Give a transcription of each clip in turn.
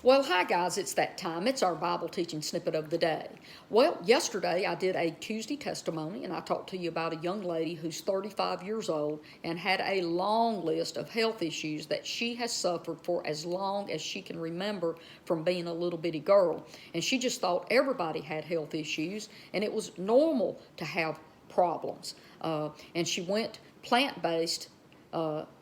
Well, hi guys, it's that time. It's our Bible teaching snippet of the day. Well, yesterday I did a Tuesday testimony and I talked to you about a young lady who's 35 years old and had a long list of health issues that she has suffered for as long as she can remember from being a little bitty girl. And she just thought everybody had health issues and it was normal to have problems. And she went plant-based,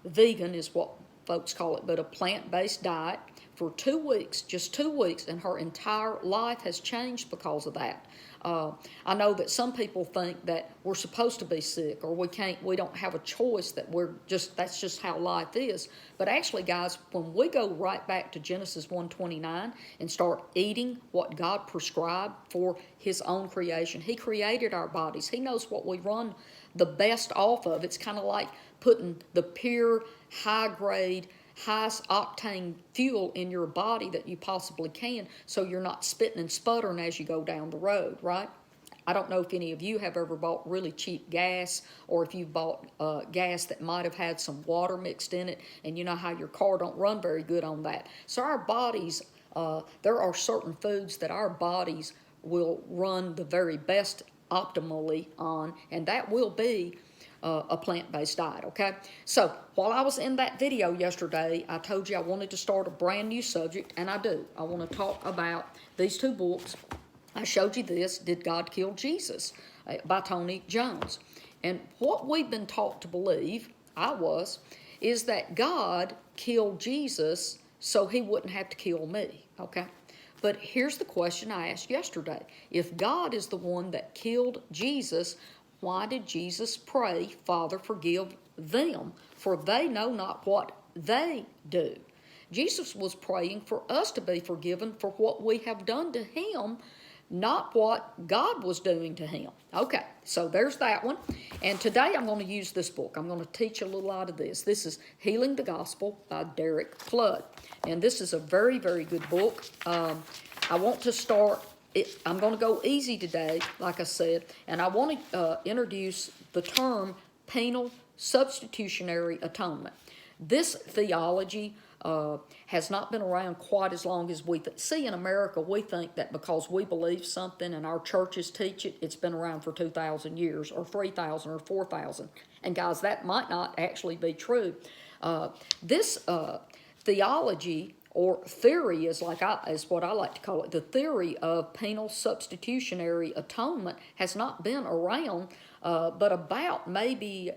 vegan is what folks call it, but a plant-based diet for 2 weeks, just 2 weeks, and her entire life has changed because of that. I know that some people think that we're supposed to be sick or we don't have a choice, that that's just how life is. But actually, guys, when we go right back to Genesis 1:29 and start eating what God prescribed for His own creation, He created our bodies. He knows what we run the best off of. It's kind of like putting the pure, high-grade, highest octane fuel in your body that you possibly can, so you're not spitting and sputtering as you go down the road, right? I don't know if any of you have ever bought really cheap gas, or if you've bought gas that might have had some water mixed in it, and you know how your car don't run very good on that. So our bodies, there are certain foods that our bodies will run the very best optimally on, and that will be a plant-based diet, okay? So while I was in that video yesterday, I told you I wanted to start a brand new subject, and I do. I want to talk about these two books. I showed you this, Did God Kill Jesus? By Tony Jones. And what we've been taught to believe, is that God killed Jesus so He wouldn't have to kill me, okay? But here's the question I asked yesterday. If God is the one that killed Jesus, why did Jesus pray, Father, forgive them, for they know not what they do? Jesus was praying for us to be forgiven for what we have done to Him, not what God was doing to Him. Okay, so there's that one. And today I'm going to use this book. I'm going to teach a little out of this. This is Healing the Gospel by Derek Flood. And this is a very, very good book. I want to start... I'm going to go easy today, like I said, and I want to introduce the term penal substitutionary atonement. This theology has not been around quite as long as we see in America. We think that because we believe something and our churches teach it, it's been around for 2,000 years or 3,000 or 4,000. And guys, that might not actually be true. This theology or theory is what I like to call it. The theory of penal substitutionary atonement has not been around, but about maybe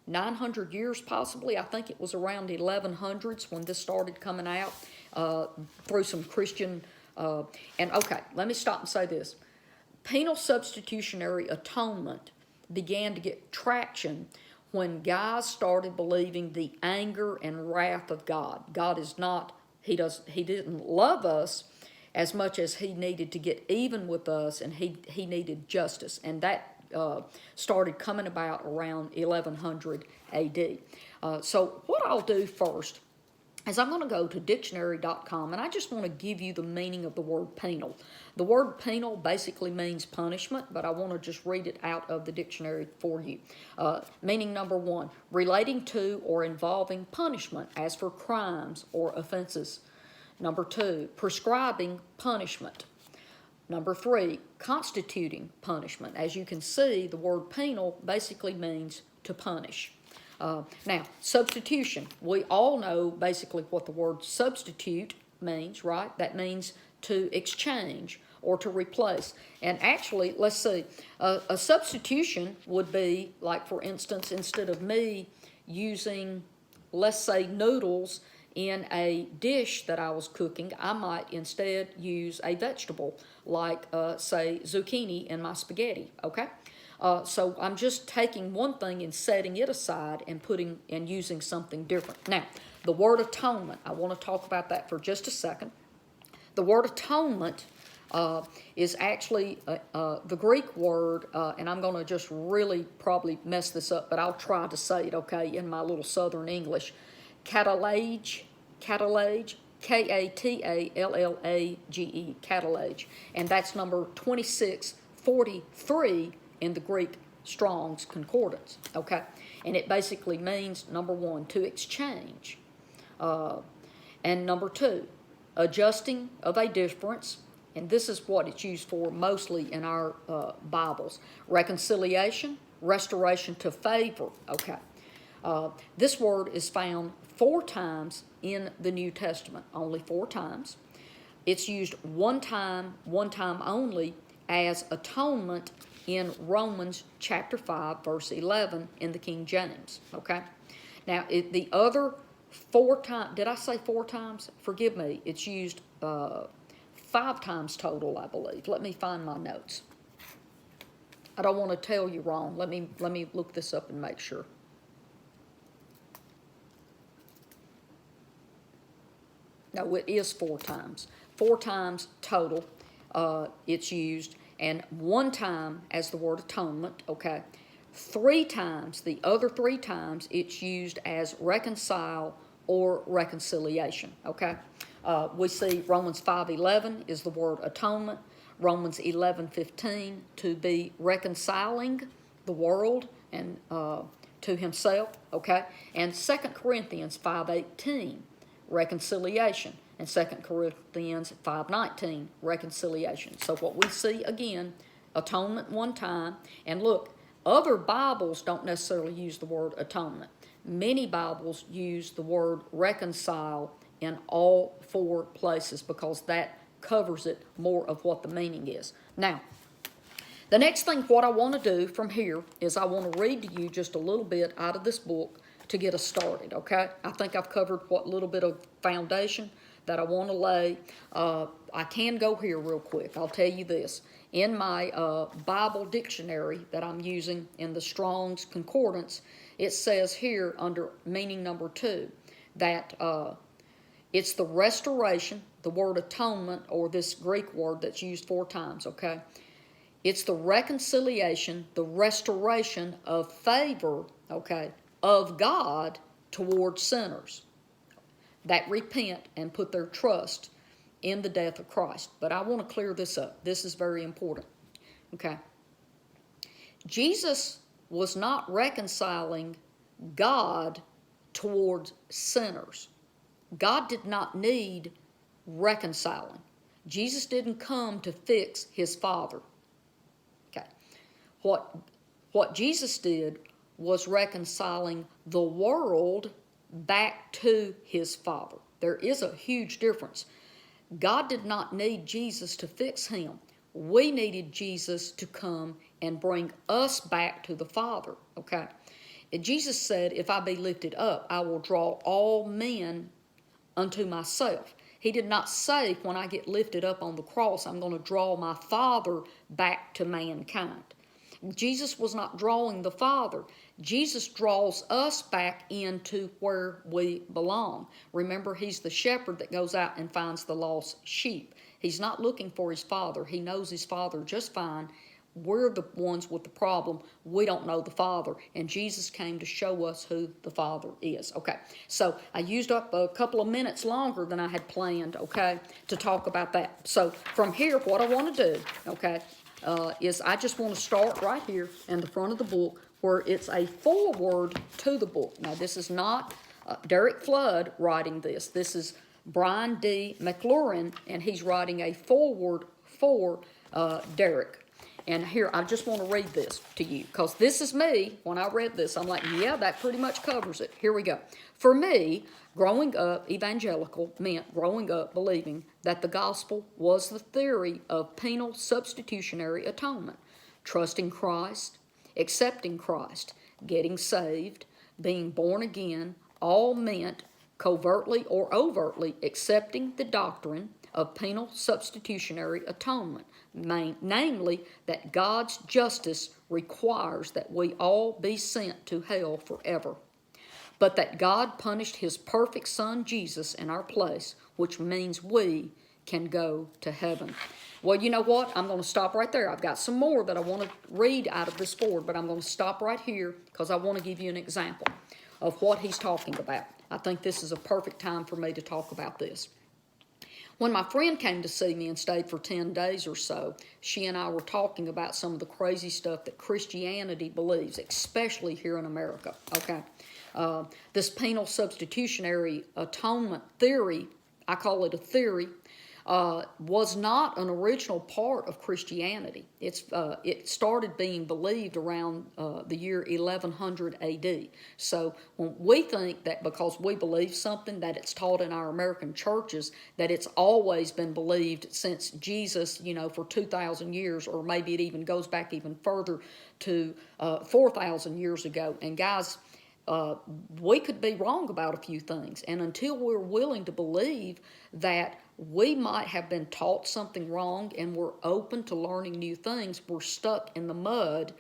900 years possibly. I think it was around 1100s when this started coming out through some Christian. And okay, let me stop and say this. Penal substitutionary atonement began to get traction when guys started believing the anger and wrath of God. God is not... He didn't love us as much as He needed to get even with us, and he needed justice. And that started coming about around 1100 AD. So what I'll do first is I'm going to go to dictionary.com, and I just want to give you the meaning of the word penal. The word penal basically means punishment, but I want to just read it out of the dictionary for you. Meaning number 1, relating to or involving punishment, as for crimes or offenses. Number 2, prescribing punishment. Number 3, constituting punishment. As you can see, the word penal basically means to punish. Now, substitution. We all know basically what the word substitute means, right? That means to exchange or to replace. And actually, let's see, a substitution would be, like, for instance, instead of me using, let's say, noodles in a dish that I was cooking, I might instead use a vegetable, like, say, zucchini in my spaghetti, okay? So I'm just taking one thing and setting it aside and using something different. Now, the word atonement, I want to talk about that for just a second. The word atonement is actually the Greek word, and I'm going to just really probably mess this up, but I'll try to say it, okay, in my little Southern English. Catalage, K-A-T-A-L-L-A-G-E, catalage, and that's number 2643 in the Greek Strong's Concordance, okay? And it basically means, number 1, to exchange, and number 2, adjusting of a difference, and this is what it's used for mostly in our Bibles. Reconciliation, restoration to favor. Okay. This word is found 4 times in the New Testament, only 4 times. It's used one time only, as atonement in Romans chapter 5, verse 11 in the King James. Okay. Now, the other 4 times, did I say 4 times? Forgive me. It's used 5 times total, I believe. Let me find my notes. I don't want to tell you wrong. Let me look this up and make sure. No, it is 4 times. 4 times total it's used, and 1 time as the word atonement, okay? 3 times, the other 3 times, it's used as reconcile or reconciliation, okay? We see Romans 5:11 is the word atonement. Romans 11:15 to be reconciling the world and to himself, okay? And 2 Corinthians 5:18, reconciliation. And 2 Corinthians 5:19, reconciliation. So what we see again, atonement 1 time. And look, other Bibles don't necessarily use the word atonement. Many Bibles use the word reconcile in all 4 places because that covers it more of what the meaning is. Now, the next thing what I want to do from here is I want to read to you just a little bit out of this book to get us started, okay? I think I've covered what little bit of foundation that I want to lay. I can go here real quick. I'll tell you this. In my Bible dictionary that I'm using in the Strong's Concordance, it says here under meaning number 2 that it's the restoration, the word atonement, or this Greek word that's used 4 times, okay? It's the reconciliation, the restoration of favor, okay, of God towards sinners that repent and put their trust in the death of Christ. But I want to clear this up. This is very important, okay? Jesus was not reconciling God towards sinners. God did not need reconciling. Jesus didn't come to fix his Father. Okay. What Jesus did was reconciling the world back to his Father. There is a huge difference. God did not need Jesus to fix him. We needed Jesus to come and bring us back to the Father, okay? And Jesus said, if I be lifted up, I will draw all men unto myself. He did not say, when I get lifted up on the cross, I'm going to draw my Father back to mankind. Jesus was not drawing the Father. Jesus draws us back into where we belong. Remember, he's the shepherd that goes out and finds the lost sheep. He's not looking for his Father. He knows his Father just fine. We're the ones with the problem. We don't know the Father. And Jesus came to show us who the Father is. Okay, so I used up a couple of minutes longer than I had planned, okay, to talk about that. So from here, what I want to do, okay, is I just want to start right here in the front of the book where it's a foreword to the book. Now, this is not Derek Flood writing this. This is Brian D. McLaurin, and he's writing a foreword for Derek. And here, I just want to read this to you, because this is me. When I read this, I'm like, yeah, that pretty much covers it. Here we go. For me, growing up evangelical meant growing up believing that the gospel was the theory of penal substitutionary atonement, trusting Christ, accepting Christ, getting saved, being born again, all meant covertly or overtly accepting the doctrine of penal substitutionary atonement, namely that God's justice requires that we all be sent to hell forever, but that God punished his perfect Son Jesus in our place, which means we can go to heaven. Well, you know what? I'm going to stop right there. I've got some more that I want to read out of this board, but I'm going to stop right here because I want to give you an example of what he's talking about. I think this is a perfect time for me to talk about this. When my friend came to see me and stayed for 10 days or so, she and I were talking about some of the crazy stuff that Christianity believes, especially here in America, okay? This penal substitutionary atonement theory I call it a theory, was not an original part of Christianity. It started being believed around the year 1100 AD. So when we think that because we believe something, that it's taught in our American churches, that it's always been believed since Jesus, for 2,000 years, or maybe it even goes back even further to 4,000 years ago. And guys, we could be wrong about a few things. And until we're willing to believe that we might have been taught something wrong and we're open to learning new things, we're stuck in the mud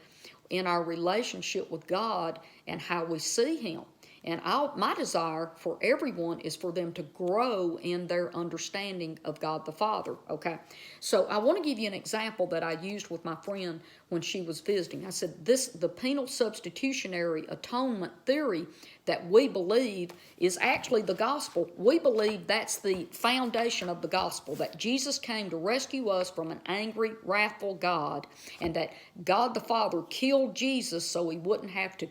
in our relationship with God and how we see Him. And my desire for everyone is for them to grow in their understanding of God the Father, okay? So I want to give you an example that I used with my friend when she was visiting. I said, the penal substitutionary atonement theory that we believe is actually the gospel. We believe that's the foundation of the gospel, that Jesus came to rescue us from an angry, wrathful God, and that God the Father killed Jesus so He wouldn't have to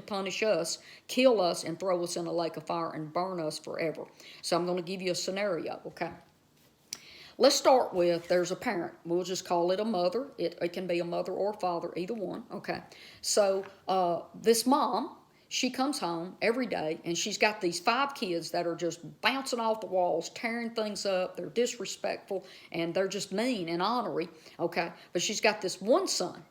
punish us, kill us, and throw us in a lake of fire and burn us forever. So I'm going to give you a scenario, okay? Let's start with, there's a parent. We'll just call it a mother. It can be a mother or a father, either one, okay? So this mom, she comes home every day, and she's got these 5 kids that are just bouncing off the walls, tearing things up. They're disrespectful, and they're just mean and ornery, okay? But she's got this one son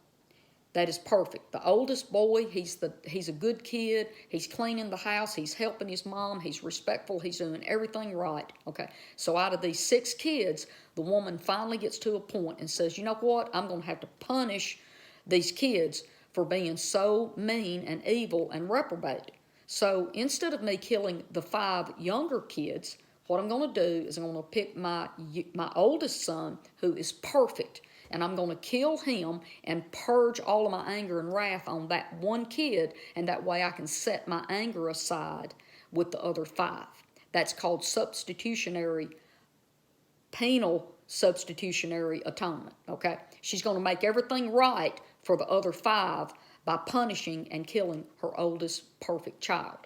that is perfect. The oldest boy, he's a good kid. He's cleaning the house. He's helping his mom. He's respectful. He's doing everything right. Okay, so out of these 6 kids, the woman finally gets to a point and says, you know what? I'm going to have to punish these kids for being so mean and evil and reprobate. So instead of me killing the 5 younger kids, what I'm going to do is I'm going to pick my oldest son, who is perfect, and I'm going to kill him and purge all of my anger and wrath on that one kid, and that way I can set my anger aside with the other 5. That's called penal substitutionary atonement, okay? She's going to make everything right for the other 5 by punishing and killing her oldest perfect child.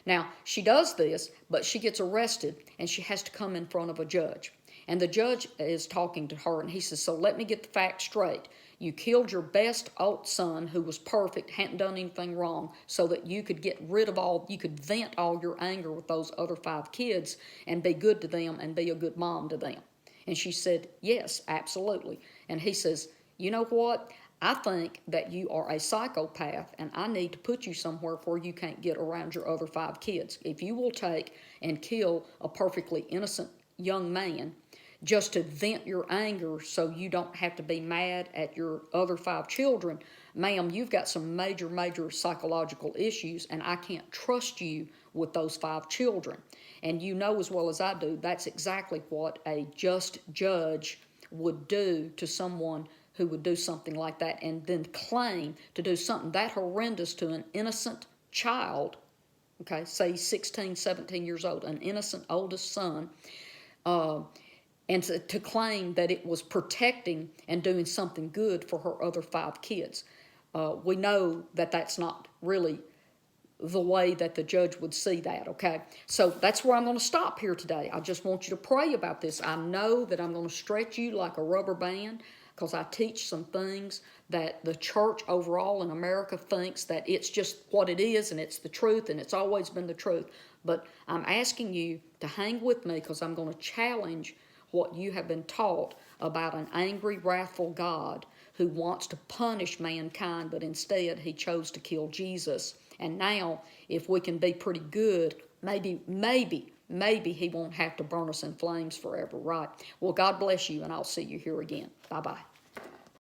Now, she does this, but she gets arrested, and she has to come in front of a judge. And the judge is talking to her, and he says, so let me get the facts straight. You killed your best old son, who was perfect, hadn't done anything wrong, so that you could you could vent all your anger with those other 5 kids and be good to them and be a good mom to them. And she said, yes, absolutely. And he says, you know what? I think that you are a psychopath, and I need to put you somewhere where you can't get around your other 5 kids. If you will take and kill a perfectly innocent young man just to vent your anger so you don't have to be mad at your other 5 children, ma'am, you've got some major, major psychological issues, and I can't trust you with those 5 children. And you know as well as I do, that's exactly what a just judge would do to someone who would do something like that, and then claim to do something that horrendous to an innocent child, okay, say 16, 17 years old, an innocent oldest son, and to claim that it was protecting and doing something good for her other 5 kids. We know that that's not really the way that the judge would see that, okay? So that's where I'm going to stop here today. I just want you to pray about this. I know that I'm going to stretch you like a rubber band, because I teach some things that the church overall in America thinks that it's just what it is, and it's the truth, and it's always been the truth. But I'm asking you to hang with me, because I'm going to challenge what you have been taught about an angry, wrathful God who wants to punish mankind, but instead He chose to kill Jesus. And now, if we can be pretty good, maybe He won't have to burn us in flames forever, right? Well, God bless you, and I'll see you here again. Bye-bye.